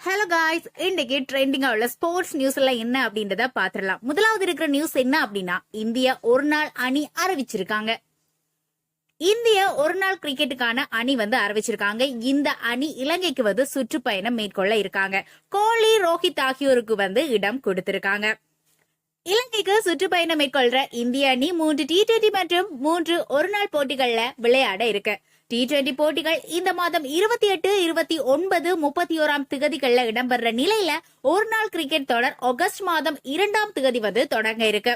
Hello guys, இன்னைக்கு ட்ரெண்டிங்கா உள்ள sports நியூஸ்ல என்ன அப்படின்றத பாத்துடலாம். முதலாவது இருக்கிற நியூஸ் என்ன அப்படின்னா, இந்திய ஒரு நாள் அணி அறிவிச்சிருக்காங்க. இந்திய ஒரு நாள் கிரிக்கெட்டுக்கான அணி அறிவிச்சிருக்காங்க. இந்த அணி இலங்கைக்கு சுற்றுப்பயணம் மேற்கொள்ள இருக்காங்க. கோலி, ரோஹித் ஆகியோருக்கு இடம் கொடுத்திருக்காங்க. இலங்கைக்கு சுற்றுப்பயணம் மேற்கொள்ற இந்திய அணி 3 T20 மற்றும் 3 ஒருநாள் போட்டிகள்ல விளையாட இருக்கு. T20 போட்டிகள் இந்த மாதம் 28, 29, 31 திகதிகள்ல இடம்பெற நிலையில ஒரு நாள் கிரிக்கெட் தொடர் ஆகஸ்ட் மாதம் 2ஆம் திகதி தொடங்க இருக்கு.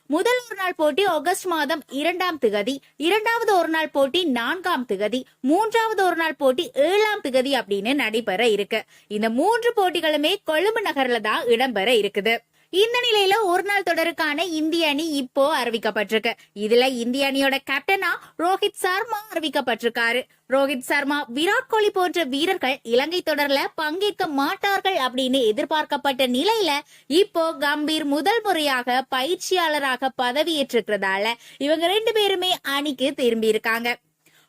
முதல் ஒரு நாள் போட்டி ஆகஸ்ட் மாதம் 2ஆம் திகதி, இரண்டாவது ஒரு நாள் போட்டி 4ஆம் திகதி, மூன்றாவது ஒரு நாள் போட்டி 7ஆம் திகதி அப்படின்னு நடைபெற இருக்கு. இந்த 3 போட்டிகளுமே கொழும்பு நகர்ல தான் இடம்பெற இருக்குது. இந்த நிலையில ஒரு நாள் தொடருக்கான இந்திய அணி இப்போ அறிவிக்கப்பட்டிருக்கு. இதுல இந்திய அணியோட கேப்டனா ரோஹித் சர்மா அறிவிக்கப்பட்டிருக்காரு. ரோஹித் சர்மா, விராட் கோலி போன்ற வீரர்கள் இலங்கை தொடர்ல பங்கேற்க மாட்டார்கள் அப்படின்னு எதிர்பார்க்கப்பட்ட நிலையில இப்போ கம்பீர் முதல் முறையாக பயிற்சியாளராக பதவியேற்றிருக்கிறதால இவங்க 2 பேருமே அணிக்கு திரும்பி இருக்காங்க.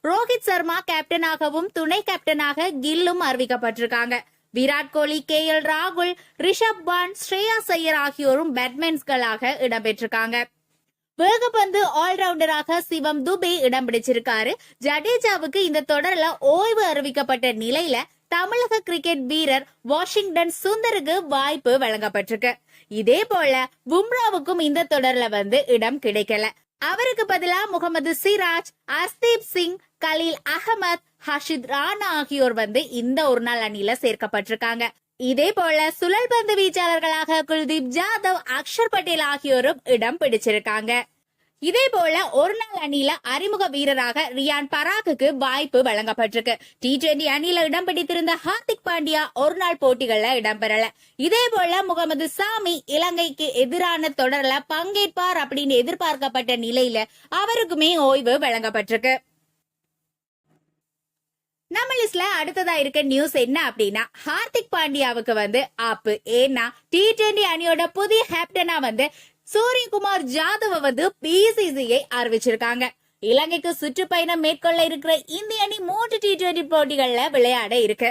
ரோஹித் சர்மா கேப்டனாகவும் துணை கேப்டனாக கில்லும் அறிவிக்கப்பட்டிருக்காங்க. விராட் கோலி, KL ராகுல், ரிஷப் பண்ட், ஸ்ரேயாஸ் ஐயர் ஆகியோரும் பேட்ஸ்மேன்ஸ்களாக இடம்பெற்றிருக்காங்க. வேகப்பந்து ஆல்ரவுண்டராக சிவம் துபே இடம் பிடிச்சிருக்காரு. ஜடேஜாவுக்கு இந்த தொடர்ல ஓய்வு அறிவிக்கப்பட்ட நிலையில தமிழக கிரிக்கெட் வீரர் வாஷிங்டன் சுந்தருக்கு வாய்ப்பு வழங்கப்பட்டிருக்கு. இதே போல பும்ராவுக்கும் இந்த தொடர்ல இடம் கிடைக்கல. அவருக்கு பதிலா முகமது சிராஜ், அர்ஷ்தீப் சிங், கலீல் அகமத், ஹர்ஷித் ராணா ஆகியோர் இந்த ஒரு நாள் அணியில சேர்க்கப்பட்டிருக்காங்க. இதே போல சுழல் பந்து வீச்சாளர்களாக குல்தீப் ஜாதவ், அக்ஷர் பட்டேல் ஆகியோரும் இடம் பிடிச்சிருக்காங்க. இதே போல ஒரு நாள் அணியில அறிமுக வீரராக ரியான் பராகுக்கு வாய்ப்பு வழங்கப்பட்டிருக்கு. T20 அணியில இடம் பிடித்திருந்த ஹார்திக் பாண்டியா ஒரு நாள் போட்டிகள்ல இடம்பெறல. இதே போல முகமது சாமி இலங்கைக்கு எதிரான தொடர்ல பங்கேற்பார் அப்படின்னு எதிர்பார்க்கப்பட்ட நிலையில அவருக்குமே ஓய்வு வழங்கப்பட்டிருக்கு. நம்ம லிஸ்ட்ல அடுத்ததா இருக்க நியூஸ் என்ன அப்படின்னா, ஹார்திக் பாண்டியாவுக்கு ஆப்பு. ஏன்னா T20 அணியோட புதிய கேப்டனா சூரியகுமார் ஜாதவ BCCI அறிவிச்சிருக்காங்க. இலங்கைக்கு சுற்றுப்பயணம் மேற்கொள்ள இருக்கிற இந்திய அணி 3 T20 போட்டிகள்ல விளையாட இருக்கு.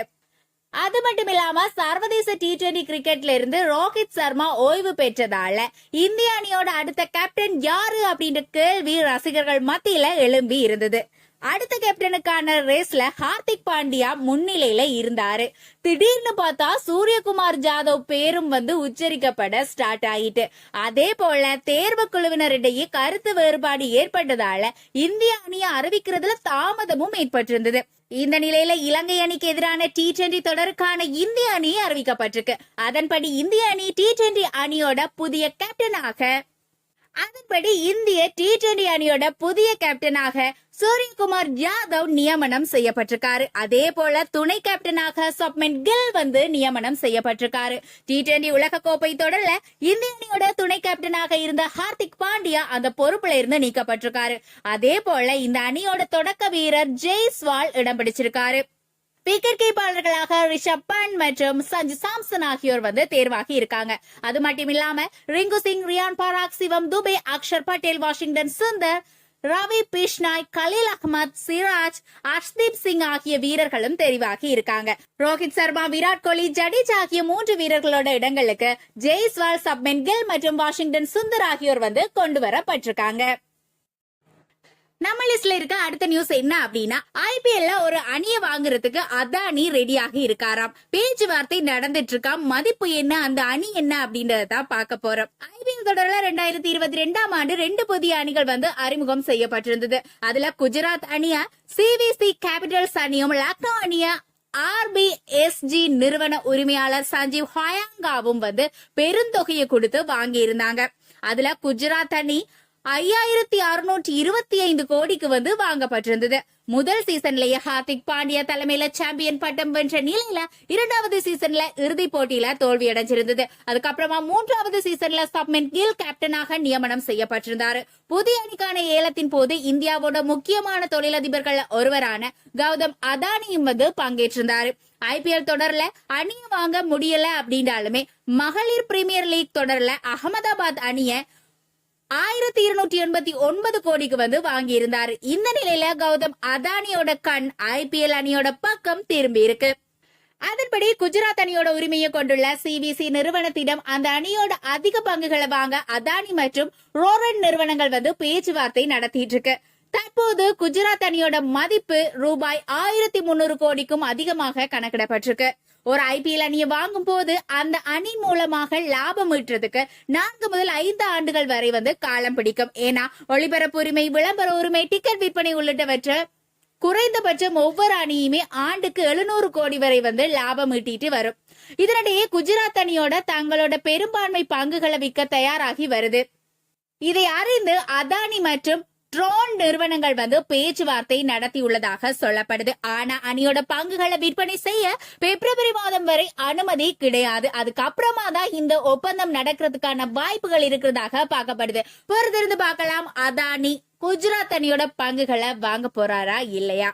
அது மட்டும் இல்லாம சர்வதேச T20 கிரிக்கெட்ல இருந்து ரோஹித் சர்மா ஓய்வு பெற்றதால இந்திய அணியோட அடுத்த கேப்டன் யாரு அப்படின்ற கேள்வி ரசிகர்கள் மத்தியில எழும்பி இருந்தது. அடுத்த கேப்டனுக்கான ரேஸ்ல ஹார்திக் பாண்டியா முன்னிலையில இருந்தாரு. திடீர்னு பார்த்தா சூரியகுமார் ஜாதவ் பேரும் உச்சரிக்கப்பட ஸ்டார்ட் ஆயிட்டு. அதே போல தேர்வு குழுவினரிடையே கருத்து வேறுபாடு ஏற்பட்டதால இந்திய அணியை அறிவிக்கிறதுல தாமதமும் ஏற்பட்டிருந்தது. இந்த நிலையில இலங்கை அணிக்கு எதிரான T20 தொடருக்கான இந்திய அணி அறிவிக்கப்பட்டிருக்கு. அதன்படி இந்திய அணி T20 அணியோட புதிய கேப்டனாக சூரியகுமார் ஜாதவ் நியமனம் செய்யப்பட்டிருக்காரு. அதே போல துணை கேப்டனாக சுப்மன் கில் நியமனம் செய்யப்பட்டிருக்காரு. T20 உலகக்கோப்பை தொடர்ல இந்திய அணியோட துணை கேப்டனாக இருந்த ஹார்திக் பாண்டியா அந்த பொறுப்புல இருந்து நீக்கப்பட்டிருக்காரு. அதே போல இந்த அணியோட தொடக்க வீரர் ஜெய்ஸ்வால் இடம் பிடிச்சிருக்காரு. விக்கெட் கீப்பாளர்களாக ரிஷப் பண்ட் மற்றும் சஞ்சு சாம்சன் ஆகியோர் தேர்வாகி இருக்காங்க. அது மட்டும் இல்லாம ரிங்கு சிங், ரியான் பராக், சிவம் துபே, அக்ஷர் பட்டேல், வாஷிங்டன் சுந்தர், ரவி பிஷ்னாய், கலீல் அகமத், சிராஜ், அர்ஷ்தீப் சிங் ஆகிய வீரர்களும் தெரிவாகி இருக்காங்க. ரோஹித் சர்மா, விராட் கோலி, ஜடேஜா ஆகிய 3 வீரர்களோட இடங்களுக்கு ஜெய்ஸ்வால், சுப்மன் கில் மற்றும் வாஷிங்டன் சுந்தர் ஆகியோர் கொண்டு வரப்பட்டிருக்காங்க. நம்ம லிஸ்ட்ல இருக்க அடுத்த நியூஸ் என்ன அப்படின்னா, IPL ஒரு அணியை வாங்குறதுக்கு அதானி ரெடியாகி இருக்காராம். பேச்சுவார்த்தை நடந்துட்டு இருக்கா. மதிப்பு என்ன, அந்த அணி என்ன அப்படின்றதான் பார்க்க போறோம். IPL தொடர்ல 2022ஆம் ஆண்டு 2 புதிய அணிகள் அறிமுகம் செய்யப்பட்டிருந்தது. அதுல குஜராத் அணிய CVC கேபிட்டல்ஸ் அணியும், லக்னோ அணிய RBSG நிறுவன உரிமையாளர் சஞ்சீவ் ஹயாங்காவும் பெருந்தொகையை கொடுத்து வாங்கி இருந்தாங்க. அதுல குஜராத் அணி 5625 கோடிக்கு வாங்கப்பட்டிருந்தது. முதல் சீசன்லயே ஹார்திக் பாண்டியா தலைமையில சாம்பியன் பட்டம் வென்ற நிலையில 2வது சீசன்ல இறுதி போட்டியில தோல்வி அடைஞ்சிருந்தது. அதுக்கப்புறமா 3வது சீசன்ல சுப்மன் கில் கேப்டனாக நியமனம் செய்யப்பட்டிருந்தாரு. புதிய அணிக்கான ஏலத்தின் போது இந்தியாவோட முக்கியமான தொழிலதிபர்கள் ஒருவரான கௌதம் அதானியும் பங்கேற்றிருந்தாரு. IPL தொடர்ல அணியை வாங்க முடியல அப்படின்றாலுமே மகளிர் பிரீமியர் லீக் தொடர்ல அகமதாபாத் அணிய 1289 கோடிக்கு வாங்கி இருந்தாரு. இந்த நிலையில கௌதம் அதானியோட கண் IPL அணியோட பக்கம் திரும்பி இருக்கு. அதன்படி குஜராத் அணியோட உரிமையை கொண்டுள்ள சிபிசி நிறுவனத்திடம் அந்த அணியோட அதிக பங்குகளை வாங்க அதானி மற்றும் ரோரன் நிறுவனங்கள் பேச்சுவார்த்தை நடத்திட்டு இருக்கு. தற்போது குஜராத் அணியோட மதிப்பு ரூபாய் 1300 கோடிக்கும் அதிகமாக கணக்கிடப்பட்டிருக்கு. ஒரு ஐபிஎல் அணியை வாங்கும் போது அந்த அணி மூலமாக லாபம் ஈட்டுறதுக்கு 4 முதல் 5 ஆண்டுகள் வரை காலம் பிடிக்கும். ஏன்னா ஒளிபரப்பு உரிமை, விளம்பர உரிமை, டிக்கெட் விற்பனை உள்ளிட்டவற்றை குறைந்தபட்சம் ஒவ்வொரு அணியுமே ஆண்டுக்கு 700 கோடி வரை லாபம் ஈட்டிட்டு வரும். இதனிடையே குஜராத் அணியோட தங்களோட பெரும்பான்மை பங்குகளை விற்க தயாராகி வருது. இதை அறிந்து அதானி மற்றும் ட்ரோன் நிறுவனங்கள் பேச்சுவார்த்தை நடத்தியுள்ளதாக சொல்லப்படுது. ஆனா அணியோட பங்குகளை விற்பனை செய்ய பிப்ரவரி மாதம் வரை அனுமதி கிடையாது. அதுக்கப்புறமா தான் இந்த ஒப்பந்தம் நடக்கிறதுக்கான வாய்ப்புகள் இருக்கிறதாக பார்க்கப்படுது. பொறுத்திருந்து பார்க்கலாம் அதானி குஜராத் அணியோட பங்குகளை வாங்க போறாரா இல்லையா.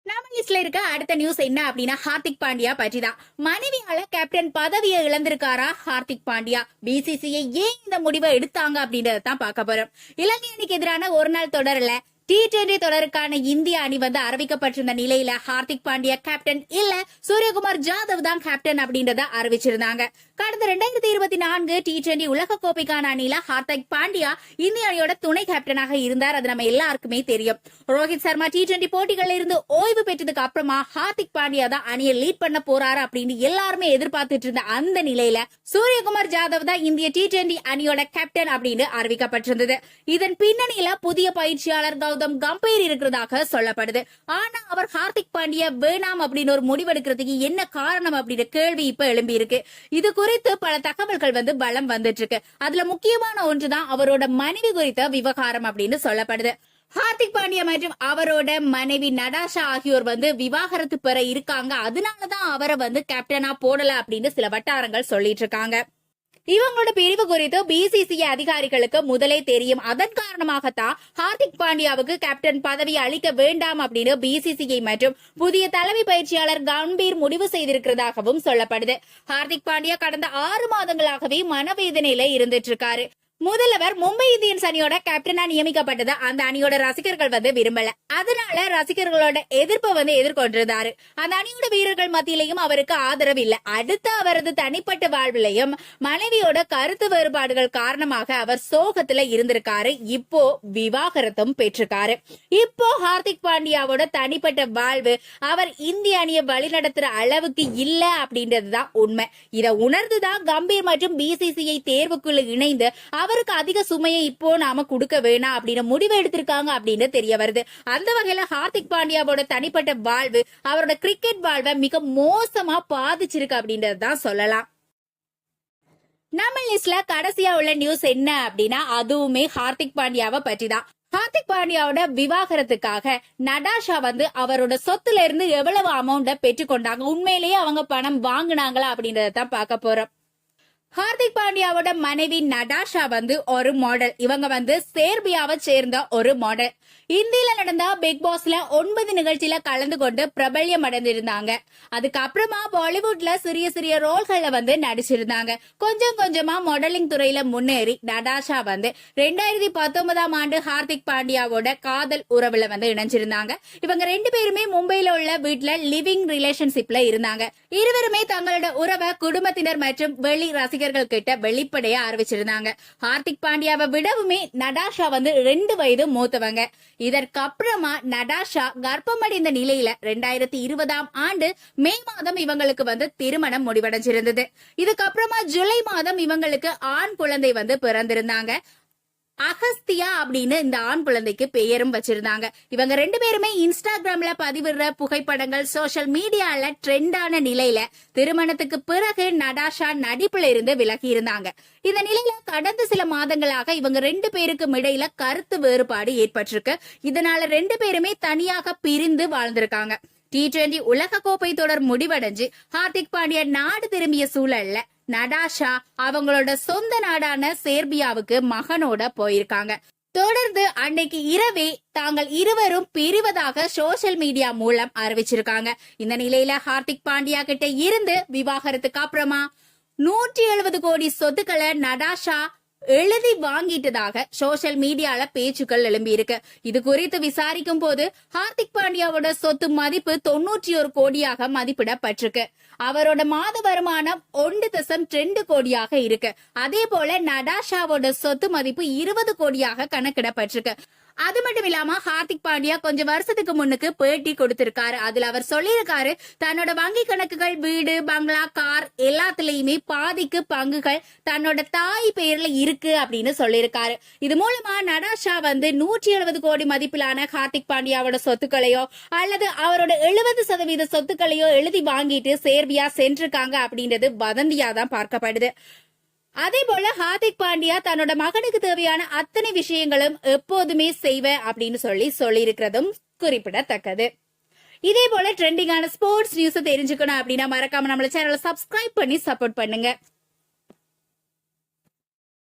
நம்ம லிஸ்ட்ல இருக்க அடுத்த நியூஸ் என்ன அப்படின்னா ஹார்திக் பாண்டியா பற்றிதான். மனைவியால கேப்டன் பதவியை இழந்திருக்காரா ஹார்திக் பாண்டியா? பிசிசிஐ ஏன் இந்த முடிவை எடுத்தாங்க அப்படின்றதான் பார்க்க போறோம். இலங்கை அணிக்கு எதிரான ஒரு நாள் தொடர்ல T20 தொடருக்கான இந்திய அணி அறிவிக்கப்பட்டிருந்த நிலையில ஹார்திக் பாண்டியா கேப்டன் இல்ல சூரியகுமார் ஜாதவ் தான் கேப்டன் அப்படின்றத அறிவிச்சிருந்தாங்க. கடந்த 2024 T20 உலக கோப்பைக்கான அணியில ஹார்திக் பாண்டியா இந்திய அணியோட துணை கேப்டனாக இருந்தார். அது நம்ம எல்லாருக்குமே தெரியும். ரோஹித் சர்மா T20 போட்டிகள்ல இருந்து ஓய்வு பெற்றதுக்கு அப்புறமா ஹார்திக் பாண்டியா தான் அணியை லீட் பண்ண போறாரு அப்படின்னு எல்லாருமே எதிர்பார்த்துட்டு இருந்த அந்த நிலையில சூரியகுமார் ஜாதவ் தான் இந்திய T20 அணியோட கேப்டன் அப்படின்னு அறிவிக்கப்பட்டிருந்தது. இதன் பின்னணியில புதிய பயிற்சியாளர் கம்பீர் இருக்கிறதாக சொல்லப்படுது. ஆனா அவர் ஹார்திக் பாண்டியா வேணாம் அப்படின்னு ஒரு முடிவெடுக்கிறதுக்கு என்ன காரணம் அப்படின்ற கேள்வி இப்ப எழும்பி இருக்கு. இது குறித்து பல தகவல்கள் பலம் வந்துட்டு இருக்கு. அதுல முக்கியமான ஒன்றுதான் அவரோட மனைவி குறித்த விவகாரம் அப்படின்னு சொல்லப்படுது. ஹார்திக் பாண்டியா மற்றும் அவரோட மனைவி நடாஷா ஆகியோர் விவாகரத்து பெற இருக்காங்க. அதனாலதான் அவரை கேப்டனா போடல அப்படின்னு சில வட்டாரங்கள் சொல்லிட்டு இருக்காங்க. இவங்களோட பிரிவு குறித்து பிசிசிஐ அதிகாரிகளுக்கு முதலே தெரியும். அதன் காரணமாகத்தான் ஹார்திக் பாண்டியாவுக்கு கேப்டன் பதவி அளிக்க வேண்டாம் அப்படின்னு பிசிசிஐ மற்றும் புதிய தலைமை பயிற்சியாளர் கம்பீர் முடிவு செய்திருக்கிறதாகவும் சொல்லப்படுது. ஹார்திக் பாண்டியா கடந்த 6 மாதங்களாகவே மனவேதனையில இருந்துட்டு இருக்காரு. முதல்வர் மும்பை இந்தியன்ஸ் அணியோட கேப்டனா நியமிக்கப்பட்டது அந்த அணியோட ரசிகர்கள் விரும்பல. அதனால ரசிகர்களோட எதிர்ப்பை எதிர்கொண்டிருந்தாரு. அந்த அணியோட வீரர்கள் மத்தியிலையும் அவருக்கு ஆதரவு இல்ல. அடுத்து அவரது தனிப்பட்ட வாழ்விலையும் மனைவியோட கருத்து வேறுபாடுகள் காரணமாக அவர் சோகத்துல இருந்திருக்காரு. இப்போ விவாகரத்தும் பெற்றிருக்காரு. இப்போ ஹார்திக் பாண்டியாவோட தனிப்பட்ட வாழ்வு அவர் இந்திய அணியை வழிநடத்துற அளவுக்கு இல்ல அப்படின்றதுதான் உண்மை. இதை உணர்ந்துதான் கம்பீர் மற்றும் பிசிசிஐ தேர்வுக்குள்ள இணைந்து அவருக்கு அதிக சுமையை இப்போ நாம கொடுக்க வேணாம் அப்படின்னு முடிவு எடுத்திருக்காங்க அப்படின்னு தெரிய வருது. அந்த வகையில ஹார்திக் பாண்டியாவோட தனிப்பட்ட வாழ்வு அவரோட கிரிக்கெட் வாழ்வை மிக மோசமா பாதிச்சிருக்கு அப்படின்றதுதான் சொல்லலாம். நம்ம லிஸ்ட்ல கடைசியா உள்ள நியூஸ் என்ன அப்படின்னா அதுவுமே ஹார்திக் பாண்டியாவை பற்றிதான். ஹார்திக் பாண்டியாவோட விவாகரத்துக்காக நடாஷா அவரோட சொத்துல இருந்து எவ்வளவு அமௌண்ட பெற்றுக்கொண்டாங்க, உண்மையிலேயே அவங்க பணம் வாங்கினாங்களா அப்படின்றதான் பார்க்க போறோம். ஹார்திக் பாண்டியாவோட மனைவி நடாஷா ஒரு மாடல். இவங்க சேர்பியாவை சேர்ந்த ஒரு மாடல். இந்தியில நடந்த பிக் பாஸ்ல 9 நிகழ்ச்சியில கலந்து கொண்டு பிரபல்யம் அடைந்திருந்தாங்க. அதுக்கப்புறமா பாலிவுட்ல சிறிய சிறிய ரோல்களை நடிச்சிருந்தாங்க. கொஞ்சம் கொஞ்சமா மாடலிங் துறையில முன்னேறி நடாஷா 2019ஆம் ஆண்டு ஹார்திக் பாண்டியாவோட காதல் உறவுல இணைஞ்சிருந்தாங்க. இவங்க 2 பேருமே மும்பையில உள்ள வீட்டுல லிவிங் ரிலேஷன்ஷிப்ல இருந்தாங்க. இருவருமே தங்களோட உறவை குடும்பத்தினர் மற்றும் வெளி ரசிகர்கள் கிட்ட வெளிப்படைய ஆரம்பிச்சிருந்தாங்க. ஹார்திக் பாண்டியாவை விடவுமே நடாஷா 2 வயது மூத்தவங்க. இதற்கப்புறமா நடாஷா கர்ப்பமடைந்த நிலையில 2020ஆம் ஆண்டு மே மாதம் இவங்களுக்கு திருமணம் முடிவடைஞ்சிருந்தது. இதுக்கப்புறமா ஜூலை மாதம் இவங்களுக்கு ஆண் குழந்தை பிறந்திருந்தாங்க. அகஸ்தியா அப்படின்னு இந்த ஆண் குழந்தைக்கு பெயரும் வச்சிருந்தாங்க. இவங்க 2 பேருமே இன்ஸ்டாகிராம்ல பதிவிடுற புகைப்படங்கள் சோசியல் மீடியால ட்ரெண்டான நிலையில திருமணத்துக்கு பிறகு நடாஷா நடிப்புல இருந்து விலகி இருந்தாங்க. இந்த நிலையில கடந்த சில மாதங்களாக இவங்க 2 பேருக்கும் இடையில கருத்து வேறுபாடு ஏற்பட்டிருக்கு. இதனால 2 பேருமே தனியாக பிரிந்து வாழ்ந்திருக்காங்க. T20 உலக கோப்பை தொடர் முடிவடைஞ்சு ஹார்திக் பாண்டியா நாடு திரும்பிய சூழல்ல நடாஷா அவங்களோட சொந்த நாடான சேர்பியாவுக்கு மகனோட போயிருக்காங்க. தொடர்ந்து அன்னைக்கு இரவே தாங்கள் இருவரும் பிரிவதாக சோசியல் மீடியா மூலம் அறிவிச்சிருக்காங்க. இந்த நிலையில ஹார்திக் பாண்டியா கிட்ட இருந்து விவாகரத்துக்கு அப்புறமா 170 கோடி சொத்துக்களை நடாஷா எழுதி வாங்கிட்டதாக சோசியல் மீடியால பேச்சுக்கள் எழும்பி இருக்கு. இது குறித்து விசாரிக்கும் போது ஹார்திக் பாண்டியாவோட சொத்து மதிப்பு 91 கோடியாக மதிப்பிடப்பட்டிருக்கு. அவரோட மாத வருமானம் 1.2 கோடியாக இருக்கு. அதே போல நடாஷாவோட சொத்து மதிப்பு 20 கோடியாக கணக்கிடப்பட்டிருக்கு. அது மட்டும் இல்லாம ஹார்திக் பாண்டியா கொஞ்சம் வருஷத்துக்கு முன்னுக்கு பேட்டி கொடுத்திருக்காரு. அதுல அவர் சொல்லியிருக்காரு, தன்னோட வங்கி கணக்குகள், வீடு, பங்களா, கார் எல்லாத்துலயுமே பாதிக்கு பங்குகள் தன்னோட தாய் பெயர்ல இருக்கு அப்படின்னு சொல்லியிருக்காரு. இது மூலமா நடாஷா 170 கோடி மதிப்பிலான ஹார்திக் பாண்டியாவோட சொத்துக்களையோ அல்லது அவரோட 70% சொத்துக்களையோ எழுதி வாங்கிட்டு சேர்பியா சென்றிருக்காங்க அப்படின்றது வதந்தியா தான் பார்க்கப்படுது. அதே போல ஹார்திக் பாண்டியா தன்னோட மகனுக்கு தேவையான அத்தனை விஷயங்களும் எப்போதுமே செய்வேன் அப்படின்னு சொல்லியிருக்கிறதும் குறிப்பிடத்தக்கது. இதே போல ட்ரெண்டிங்கான ஸ்போர்ட்ஸ் நியூஸ் தெரிஞ்சுக்கணும் அப்படின்னா மறக்காம நம்மள சேனலை சப்ஸ்கிரைப் பண்ணி சப்போர்ட் பண்ணுங்க.